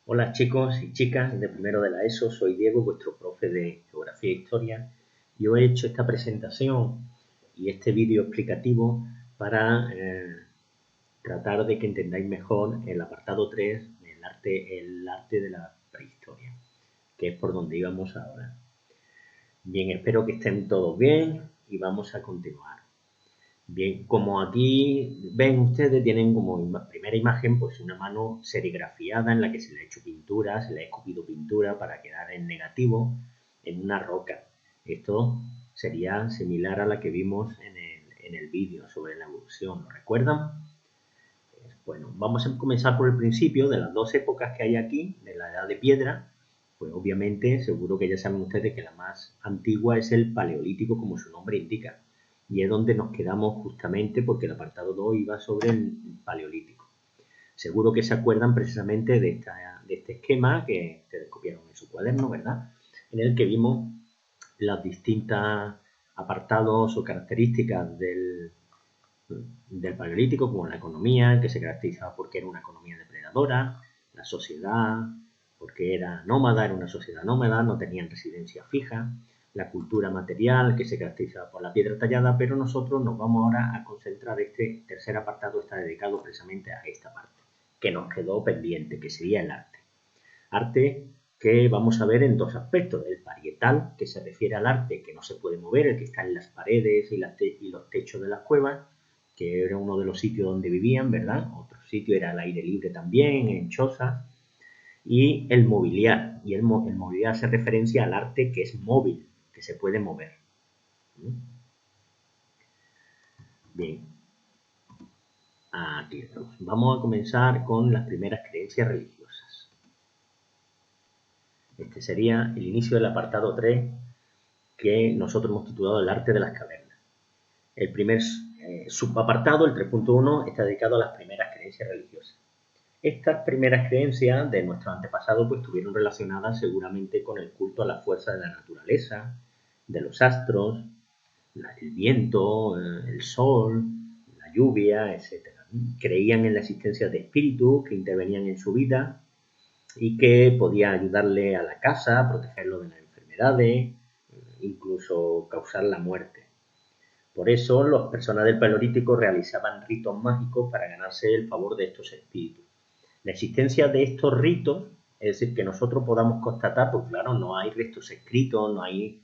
Hola chicos y chicas de primero de la ESO, soy Diego, vuestro profe de Geografía e Historia, y os he hecho esta presentación y este vídeo explicativo para tratar de que entendáis mejor el apartado 3, el arte de la prehistoria, que es por donde íbamos ahora. Bien, espero que estén todos bien y vamos a continuar. Bien, como aquí ven ustedes, tienen como primera imagen pues una mano serigrafiada en la que se le ha hecho pintura, se le ha escupido pintura para quedar en negativo en una roca. Esto sería similar a la que vimos en el vídeo sobre la evolución, ¿lo recuerdan? Bueno, vamos a comenzar por el principio de las dos épocas que hay aquí, de la Edad de Piedra. Pues obviamente, seguro que ya saben ustedes que la más antigua es el Paleolítico, como su nombre indica. Y es donde nos quedamos justamente porque el apartado 2 iba sobre el Paleolítico. Seguro que se acuerdan precisamente de este esquema que ustedes copiaron en su cuaderno, ¿verdad? En el que vimos las distintas apartados o características del Paleolítico, como la economía, que se caracterizaba porque era una economía depredadora, la sociedad, porque era nómada, era una sociedad nómada, no tenían residencia fija, la cultura material, que se caracterizaba por la piedra tallada, pero nosotros nos vamos ahora a concentrar, este tercer apartado está dedicado precisamente a esta parte, que nos quedó pendiente, que sería el arte. Arte que vamos a ver en dos aspectos, el parietal, que se refiere al arte que no se puede mover, el que está en las paredes y los techos de las cuevas, que era uno de los sitios donde vivían, ¿verdad? Otro sitio era al aire libre también, en chozas. Y el mobiliar. Y el mobiliar hace referencia al arte que es móvil, que se puede mover. Bien, aquí estamos. Vamos a comenzar con las primeras creencias religiosas. Este sería el inicio del apartado 3 que nosotros hemos titulado El arte de las cavernas. El primer subapartado, el 3.1, está dedicado a las primeras creencias religiosas. Estas primeras creencias de nuestros antepasados pues estuvieron relacionadas seguramente con el culto a la fuerza de la naturaleza, de los astros, el viento, el sol, la lluvia, etc. Creían en la existencia de espíritus que intervenían en su vida y que podían ayudarle a la casa, protegerlo de las enfermedades, incluso causar la muerte. Por eso, las personas del Paleolítico realizaban ritos mágicos para ganarse el favor de estos espíritus. La existencia de estos ritos, es decir, que nosotros podamos constatar, pues claro, no hay restos escritos, no hay...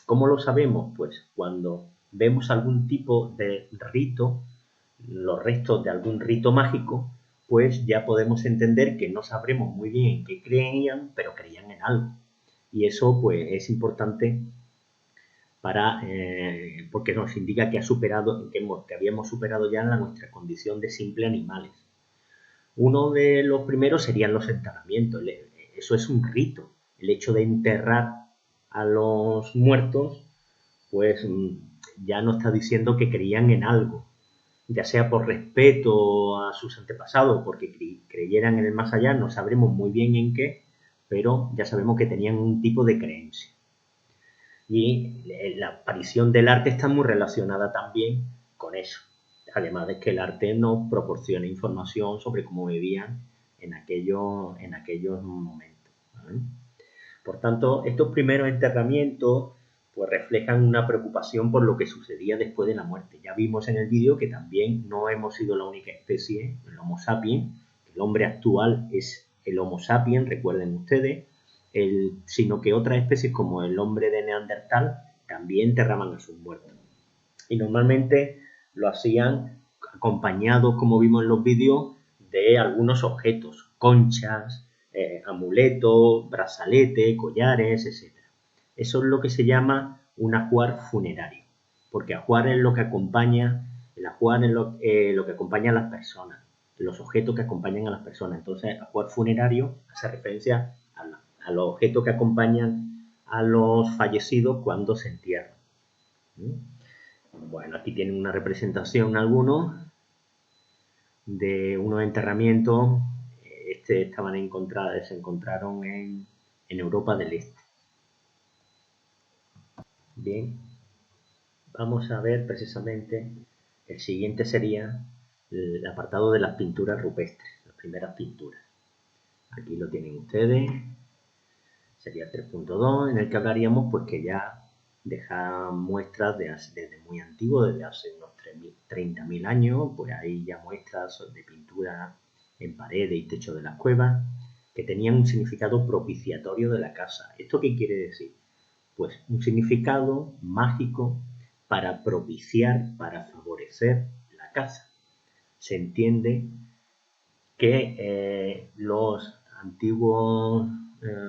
¿Cómo lo sabemos? Pues cuando vemos algún tipo de rito, los restos de algún rito mágico, pues ya podemos entender que no sabremos muy bien en qué creían, pero creían en algo. Y eso pues es importante porque nos indica que habíamos superado ya nuestra condición de simple animales. Uno de los primeros serían los enterramientos. Eso es un rito. El hecho de enterrar a los muertos, pues ya nos está diciendo que creían en algo, ya sea por respeto a sus antepasados, porque creyeran en el más allá, no sabremos muy bien en qué, pero ya sabemos que tenían un tipo de creencia. Y la aparición del arte está muy relacionada también con eso. Además de que el arte nos proporciona información sobre cómo vivían en aquellos momentos, ¿vale? Por tanto, estos primeros enterramientos pues reflejan una preocupación por lo que sucedía después de la muerte. Ya vimos en el vídeo que también no hemos sido la única especie, el Homo sapiens, el hombre actual es el Homo sapiens, recuerden ustedes, sino que otras especies como el hombre de Neandertal también enterraban a sus muertos. Y normalmente lo hacían acompañados, como vimos en los vídeos, de algunos objetos, conchas, amuletos, brazaletes, collares, etc. Eso es lo que se llama un ajuar funerario, porque ajuar es lo que acompaña, el ajuar es lo que acompaña a las personas, los objetos que acompañan a las personas. Entonces, ajuar funerario hace referencia a los objetos que acompañan a los fallecidos cuando se entierran. Bueno, aquí tienen una representación algunos de unos enterramientos. Se encontraron en Europa del Este. Bien, vamos a ver precisamente, el siguiente sería el apartado de las pinturas rupestres, las primeras pinturas. Aquí lo tienen ustedes. Sería 3.2, en el que hablaríamos pues que ya deja muestras desde muy antiguo, desde hace unos 30.000 años, pues hay ya muestras de pintura en paredes y techo de las cuevas que tenían un significado propiciatorio de la casa. ¿Esto qué quiere decir? Pues un significado mágico para propiciar, para favorecer la caza. Se entiende que los antiguos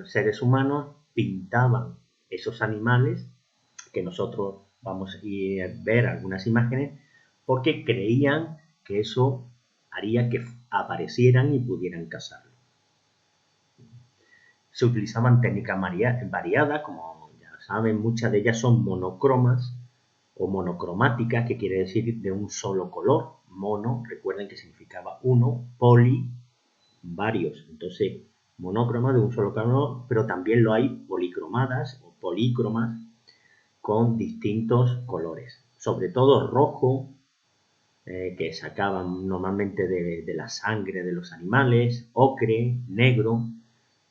seres humanos pintaban esos animales, que nosotros vamos a ir a ver algunas imágenes, porque creían que eso haría que aparecieran y pudieran cazarlo. Se utilizaban técnicas variadas, como ya saben, muchas de ellas son monocromas o monocromáticas, que quiere decir de un solo color. Mono, recuerden que significaba uno, poli, varios. Entonces, monócromas de un solo color, pero también lo hay policromadas o polícromas con distintos colores. Sobre todo rojo, que sacaban normalmente de la sangre de los animales, ocre, negro,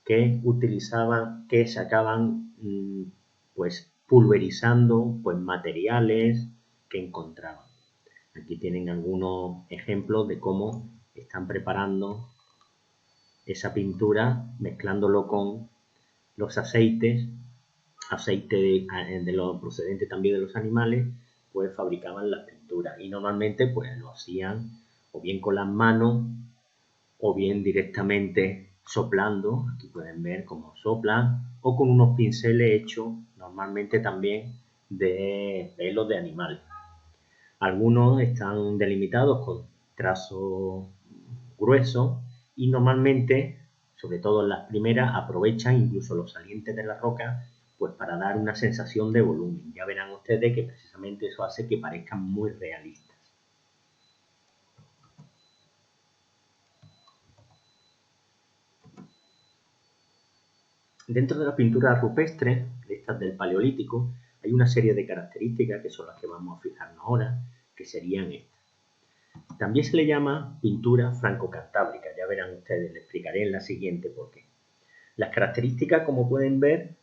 que utilizaban, que sacaban pues pulverizando pues materiales que encontraban. Aquí tienen algunos ejemplos de cómo están preparando esa pintura mezclándolo con los aceites, aceite de lo procedente también de los animales, pues fabricaban las pinturas y normalmente pues lo hacían o bien con las manos o bien directamente soplando, aquí pueden ver cómo soplan, o con unos pinceles hechos normalmente también de pelos de animales. Algunos están delimitados con trazo grueso y normalmente, sobre todo en las primeras, aprovechan incluso los salientes de la roca pues para dar una sensación de volumen. Ya verán ustedes que precisamente eso hace que parezcan muy realistas. Dentro de la pintura rupestre, de estas del Paleolítico, hay una serie de características que son las que vamos a fijarnos ahora, que serían estas. También se le llama pintura franco-cantábrica, ya verán ustedes, les explicaré en la siguiente por qué. Las características, como pueden ver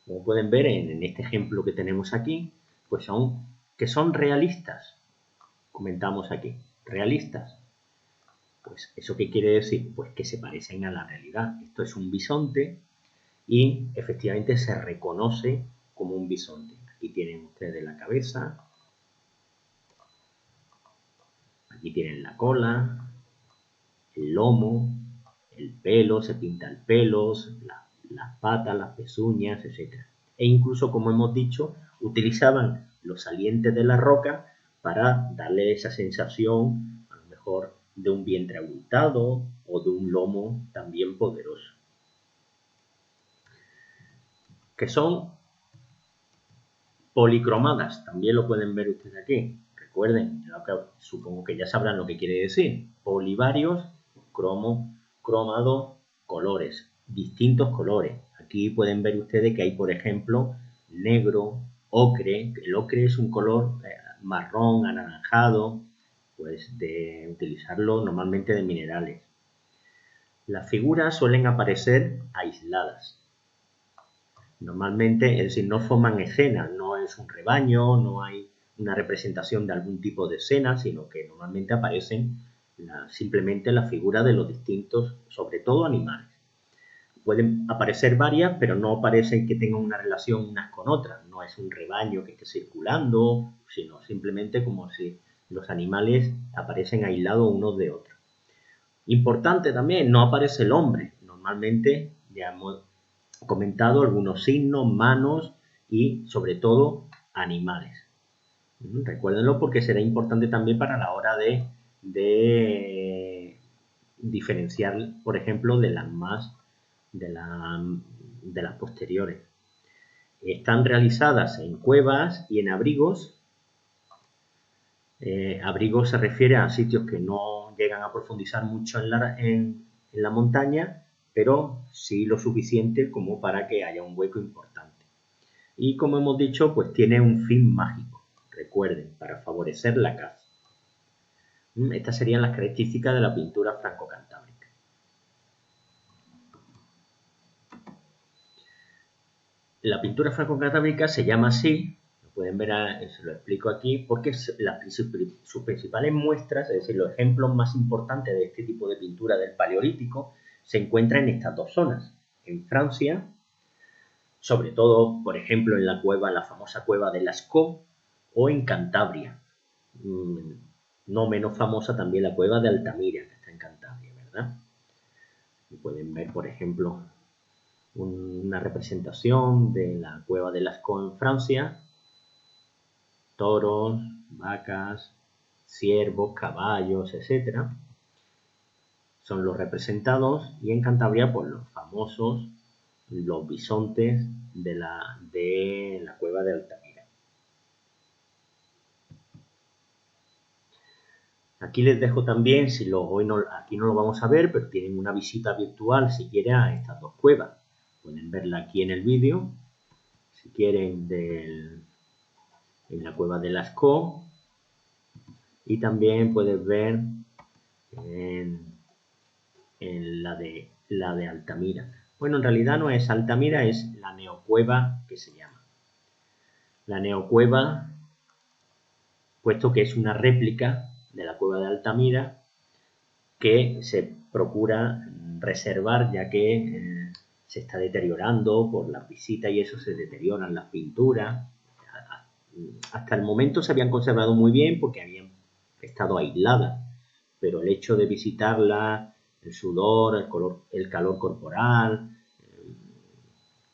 en este ejemplo que tenemos aquí, pues son que son realistas. Comentamos aquí, realistas. Pues ¿eso qué quiere decir? Pues que se parecen a la realidad. Esto es un bisonte y efectivamente se reconoce como un bisonte. Aquí tienen ustedes la cabeza, aquí tienen la cola, el lomo, el pelo, se pinta el pelo, las patas, las pezuñas, etc. E incluso, como hemos dicho, utilizaban los salientes de la roca para darle esa sensación, a lo mejor, de un vientre abultado o de un lomo también poderoso. Que son policromadas, también lo pueden ver ustedes aquí. Recuerden, supongo que ya sabrán lo que quiere decir. Polivarios, cromado, colores, distintos colores. Aquí pueden ver ustedes que hay, por ejemplo, negro, ocre. El ocre es un color marrón, anaranjado, pues de utilizarlo normalmente de minerales. Las figuras suelen aparecer aisladas. Normalmente, es decir, no forman escenas, no es un rebaño, no hay una representación de algún tipo de escena, sino que normalmente aparecen simplemente las figuras de los distintos, sobre todo animales. Pueden aparecer varias, pero no parecen que tengan una relación unas con otras. No es un rebaño que esté circulando, sino simplemente como si los animales aparecen aislados unos de otros. Importante también, no aparece el hombre. Normalmente, ya hemos comentado algunos signos, manos y sobre todo animales. Recuérdenlo porque será importante también para la hora de diferenciar, por ejemplo, de las posteriores. Están realizadas en cuevas y en abrigos. Abrigos se refiere a sitios que no llegan a profundizar mucho en la montaña, pero sí lo suficiente como para que haya un hueco importante. Y como hemos dicho, pues tiene un fin mágico, recuerden, para favorecer la caza. Estas serían las características de la pintura franco-cantábrica. La pintura franco-catábrica se llama así, lo pueden ver, se lo explico aquí, porque sus principales muestras, es decir, los ejemplos más importantes de este tipo de pintura del Paleolítico, se encuentran en estas dos zonas, en Francia, sobre todo, por ejemplo, en la famosa cueva de Lascaux, o en Cantabria. No menos famosa también la cueva de Altamira, que está en Cantabria, ¿verdad? Y pueden ver, por ejemplo, una representación de la cueva de Lascaux en Francia, toros, vacas, ciervos, caballos, etc. Son los representados, y en Cantabria, pues los famosos, los bisontes de la cueva de Altamira. Aquí les dejo también, aquí no lo vamos a ver, pero tienen una visita virtual si quieren a estas dos cuevas. Pueden verla aquí en el vídeo, si quieren, en la cueva de Lascaux, y también puedes ver en la de Altamira. Bueno, en realidad no es Altamira, es la Neocueva, que se llama. La Neocueva, puesto que es una réplica de la cueva de Altamira, que se procura reservar, ya que se está deteriorando por las visitas y eso, se deterioran las pinturas. Hasta el momento se habían conservado muy bien porque habían estado aisladas, pero el hecho de visitarla, el sudor, el calor corporal,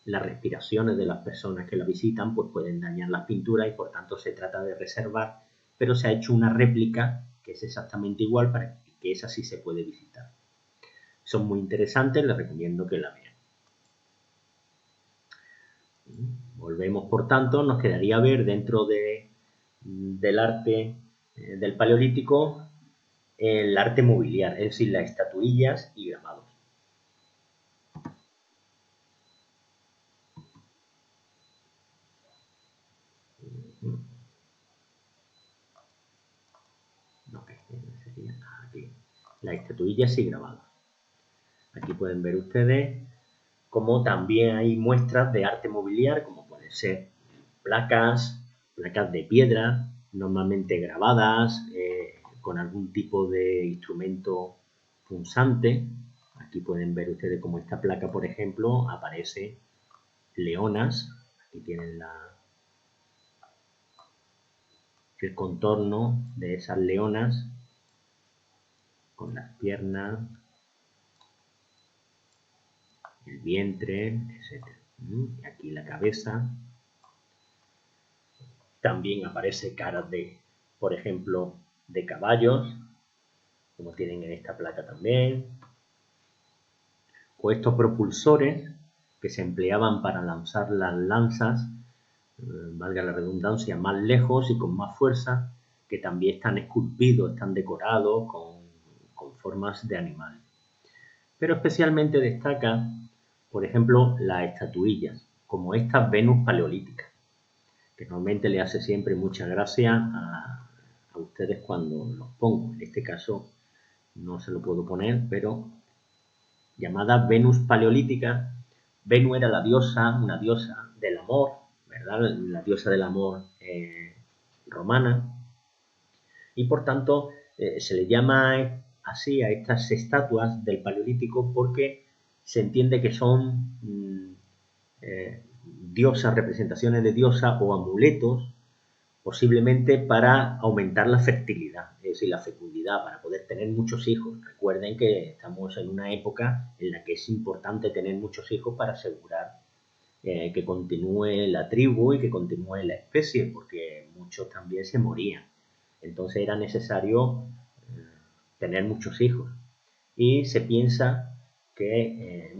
las respiraciones de las personas que la visitan, pues pueden dañar las pinturas, y por tanto se trata de reservar, pero se ha hecho una réplica que es exactamente igual, para que esa sí se puede visitar. Son muy interesantes, les recomiendo que la vean. Volvemos, por tanto, nos quedaría ver dentro del arte del Paleolítico el arte mobiliar, es decir, las estatuillas y grabados. Aquí, las estatuillas y grabados. Aquí pueden ver ustedes cómo también hay muestras de arte mobiliar, como pueden ser placas de piedra, normalmente grabadas con algún tipo de instrumento punzante. Aquí pueden ver ustedes cómo esta placa, por ejemplo, aparece leonas. Aquí tienen el contorno de esas leonas con las piernas, el vientre, etc. Aquí la cabeza. También aparece caras por ejemplo, de caballos, como tienen en esta placa también. O estos propulsores que se empleaban para lanzar las lanzas, valga la redundancia, más lejos y con más fuerza, que también están esculpidos, están decorados con formas de animales. Pero especialmente destaca, por ejemplo, las estatuillas, como estas Venus paleolíticas, que normalmente le hace siempre mucha gracia a ustedes cuando los pongo. En este caso no se lo puedo poner, pero llamada Venus paleolítica. Venus era la diosa, una diosa del amor, ¿verdad? La diosa del amor romana, y por tanto se le llama así a estas estatuas del Paleolítico porque se entiende que son diosas, representaciones de diosas o amuletos, posiblemente para aumentar la fertilidad, es decir, la fecundidad, para poder tener muchos hijos. Recuerden que estamos en una época en la que es importante tener muchos hijos para asegurar que continúe la tribu y que continúe la especie, porque muchos también se morían. Entonces era necesario tener muchos hijos. Y se piensa que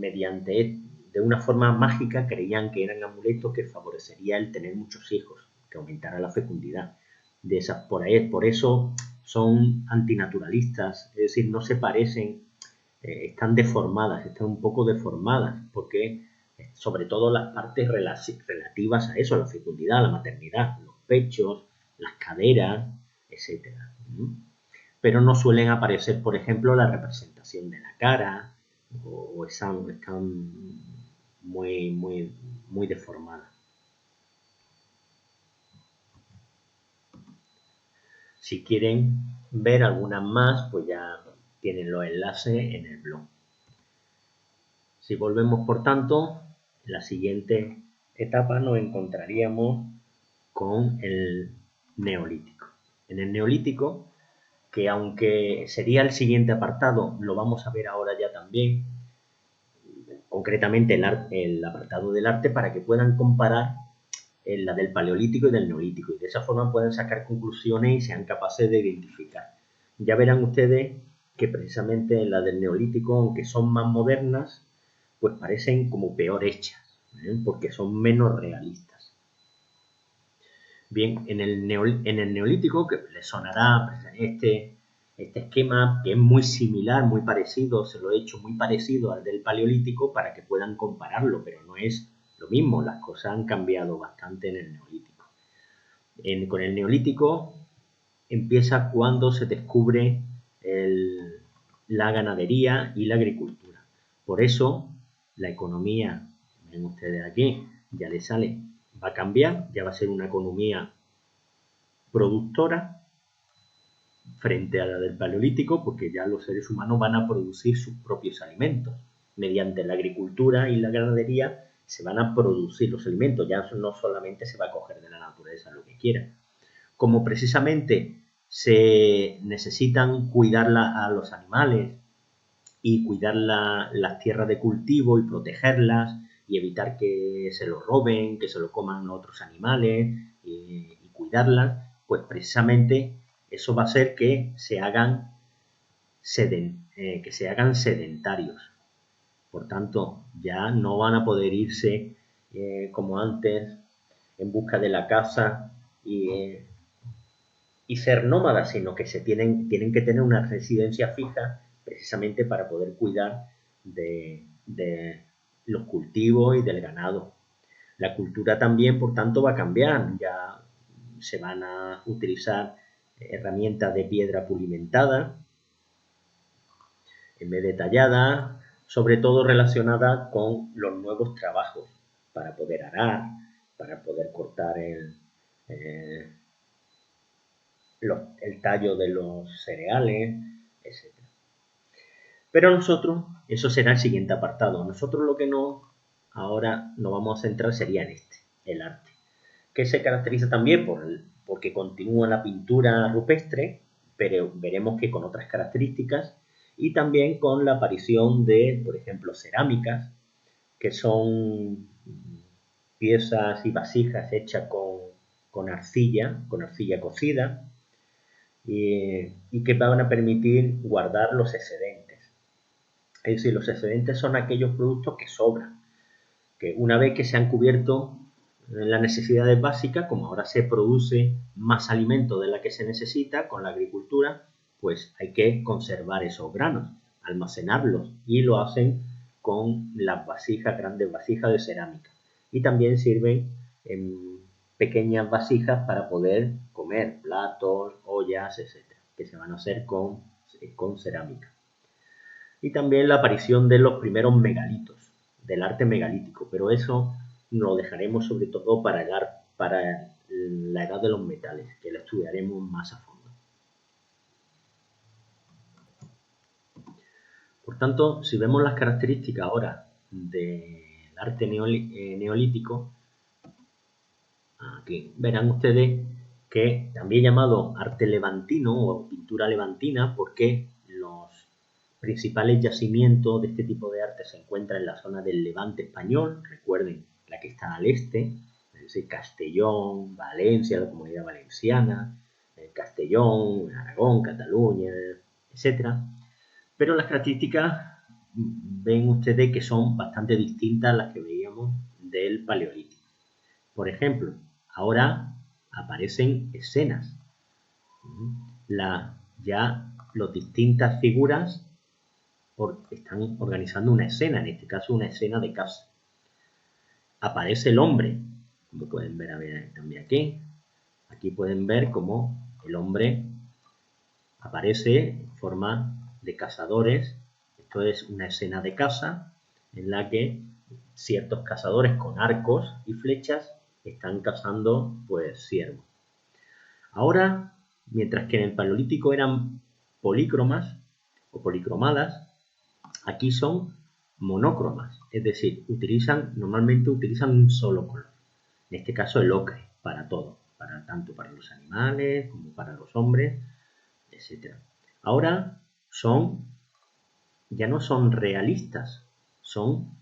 de una forma mágica, creían que eran amuletos que favorecería el tener muchos hijos, que aumentara la fecundidad. Por eso son antinaturalistas, es decir, no se parecen, están deformadas, están un poco deformadas, porque sobre todo las partes relativas a eso, a la fecundidad, a la maternidad, los pechos, las caderas, etc. Pero no suelen aparecer, por ejemplo, la representación de la cara, o están muy deformada. Si quieren ver algunas más, pues ya tienen los enlaces en el blog. Si volvemos, por tanto, en la siguiente etapa nos encontraríamos con el Neolítico. En el Neolítico, que aunque sería el siguiente apartado, lo vamos a ver ahora ya también, concretamente el apartado del arte, para que puedan comparar la del Paleolítico y del Neolítico, y de esa forma pueden sacar conclusiones y sean capaces de identificar. Ya verán ustedes que precisamente la del Neolítico, aunque son más modernas, pues parecen como peor hechas, porque son menos realistas. Bien, en el Neolítico, que les sonará este esquema, que es muy similar, muy parecido, se lo he hecho muy parecido al del Paleolítico para que puedan compararlo, pero no es lo mismo, las cosas han cambiado bastante en el Neolítico. Con el Neolítico empieza cuando se descubre la ganadería y la agricultura. Por eso la economía, ven ustedes aquí, ya les sale, va a cambiar, ya va a ser una economía productora frente a la del Paleolítico, porque ya los seres humanos van a producir sus propios alimentos. Mediante la agricultura y la ganadería se van a producir los alimentos, ya no solamente se va a coger de la naturaleza lo que quiera. Como precisamente se necesitan cuidar a los animales y cuidar las tierras de cultivo y protegerlas y evitar que se lo roben, que se lo coman otros animales y cuidarlas, pues precisamente eso va a hacer que se hagan sedentarios. Por tanto, ya no van a poder irse como antes en busca de la caza y ser nómadas, sino que tienen que tener una residencia fija precisamente para poder cuidar de los cultivos y del ganado. La cultura también, por tanto, va a cambiar. Ya se van a utilizar herramientas de piedra pulimentada en vez de tallada, sobre todo relacionada con los nuevos trabajos para poder arar, para poder cortar el tallo de los cereales, etc. Pero nosotros, eso será el siguiente apartado. Nosotros lo que ahora nos vamos a centrar sería en el arte, que se caracteriza también porque continúa la pintura rupestre, pero veremos que con otras características, y también con la aparición de, por ejemplo, cerámicas, que son piezas y vasijas hechas con arcilla cocida, y que van a permitir guardar los excedentes. Es decir, los excedentes son aquellos productos que sobran, que una vez que se han cubierto las necesidades básicas, como ahora se produce más alimento de la que se necesita con la agricultura, pues hay que conservar esos granos, almacenarlos, y lo hacen con las vasijas, grandes vasijas de cerámica. Y también sirven en pequeñas vasijas para poder comer, platos, ollas, etcétera, que se van a hacer con cerámica. Y también la aparición de los primeros megalitos, del arte megalítico, pero eso lo dejaremos sobre todo para la edad de los metales, que la estudiaremos más a fondo. Por tanto, si vemos las características ahora del arte neolítico, aquí verán ustedes que también llamado arte levantino o pintura levantina, porque los principales yacimientos de este tipo de arte se encuentran en la zona del Levante español, recuerden, la que está al este, es decir, Castellón, Valencia, la Comunidad Valenciana, Castellón, Aragón, Cataluña, etc. Pero las características ven ustedes que son bastante distintas a las que veíamos del Paleolítico. Por ejemplo, ahora aparecen escenas. Ya las distintas figuras están organizando una escena, en este caso una escena de casa. Aparece el hombre, como pueden ver también aquí. Aquí pueden ver cómo el hombre aparece en forma de cazadores. Esto es una escena de caza en la que ciertos cazadores con arcos y flechas están cazando pues ciervos. Ahora, mientras que en el Paleolítico eran polícromas o policromadas, aquí son monócromas, es decir, normalmente utilizan un solo color. En este caso el ocre para todo, tanto para los animales como para los hombres, etc. Ahora ya no son realistas, son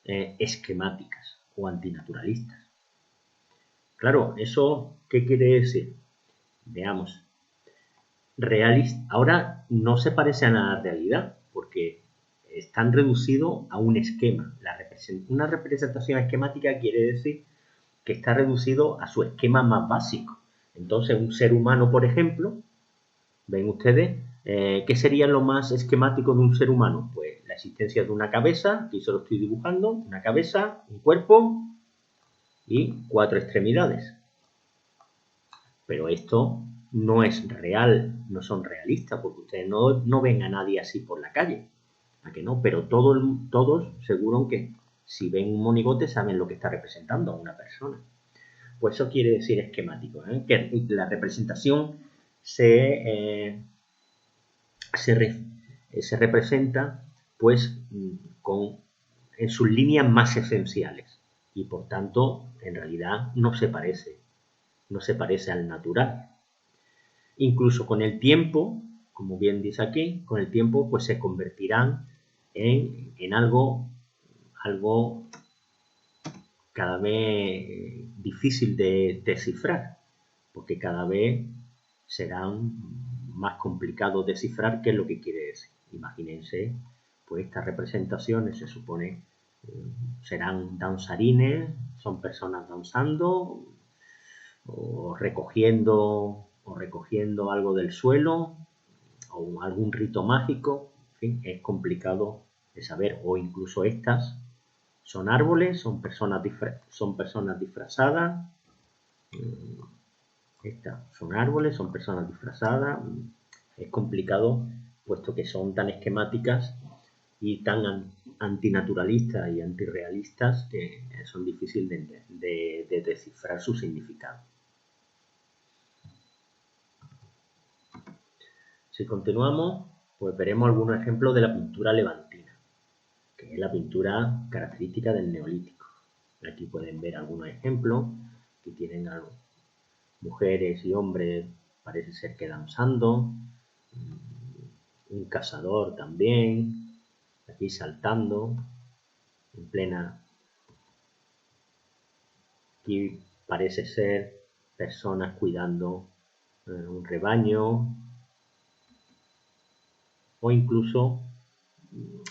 esquemáticas o antinaturalistas. Claro, ¿eso qué quiere decir? Veamos. Ahora no se parece a la realidad, porque están reducidos a un esquema. Una representación esquemática quiere decir que está reducido a su esquema más básico. Entonces, un ser humano, por ejemplo, ven ustedes, ¿qué sería lo más esquemático de un ser humano? Pues la existencia de una cabeza, aquí se lo estoy dibujando, una cabeza, un cuerpo y 4 extremidades. Pero esto no es real, no son realistas, porque ustedes no ven a nadie así por la calle. ¿A que no? Pero todos seguro que si ven un monigote saben lo que está representando a una persona. Pues eso quiere decir esquemático, que la representación se representa pues en sus líneas más esenciales y por tanto en realidad no se parece al natural. Incluso con el tiempo, como bien dice aquí, con el tiempo pues se convertirán en algo cada vez difícil de descifrar, porque cada vez serán más complicados descifrar qué es lo que quiere decir. Imagínense, pues estas representaciones se supone serán danzarines, son personas danzando o recogiendo algo del suelo o algún rito mágico. En fin, es complicado de saber. O incluso estas son árboles, son personas disfrazadas. Estas son árboles, son personas disfrazadas. Es complicado puesto que son tan esquemáticas y tan antinaturalistas y antirrealistas que son difíciles de descifrar su significado. Si continuamos, pues veremos algunos ejemplos de la pintura levantina, que es la pintura característica del Neolítico. Aquí pueden ver algunos ejemplos que tienen mujeres y hombres, parece ser que danzando, un cazador también, aquí saltando, en plena. Aquí parece ser personas cuidando un rebaño, o incluso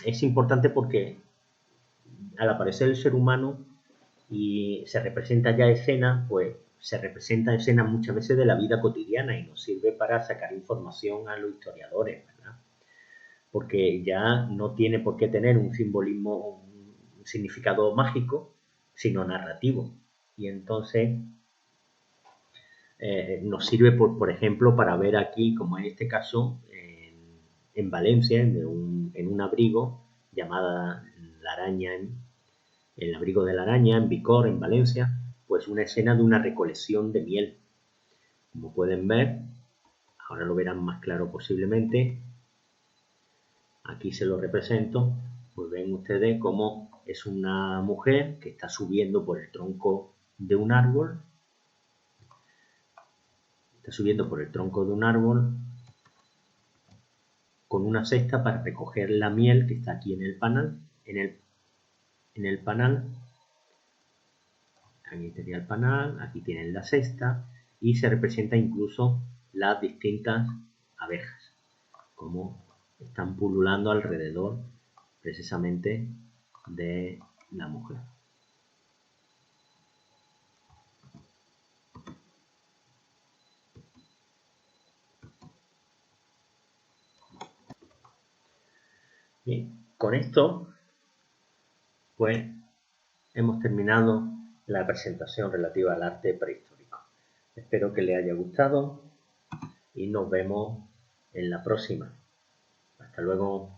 es importante porque al aparecer el ser humano y se representa ya escena, pues se representa escena muchas veces de la vida cotidiana y nos sirve para sacar información a los historiadores, ¿verdad? Porque ya no tiene por qué tener un simbolismo, un significado mágico, sino narrativo. Y entonces nos sirve, por ejemplo, para ver aquí, como en este caso, en Valencia, en un abrigo llamada La Araña, el abrigo de la araña, en Bicor, en Valencia, pues una escena de una recolección de miel. Como pueden ver, ahora lo verán más claro posiblemente, aquí se lo represento, pues ven ustedes cómo es una mujer que está subiendo por el tronco de un árbol, con una cesta para recoger la miel que está aquí en el panal, aquí tenía el panal, aquí tienen la cesta y se representa incluso las distintas abejas, como están pululando alrededor precisamente de la mujer. Bien, con esto pues hemos terminado la presentación relativa al arte prehistórico. Espero que les haya gustado y nos vemos en la próxima. Hasta luego.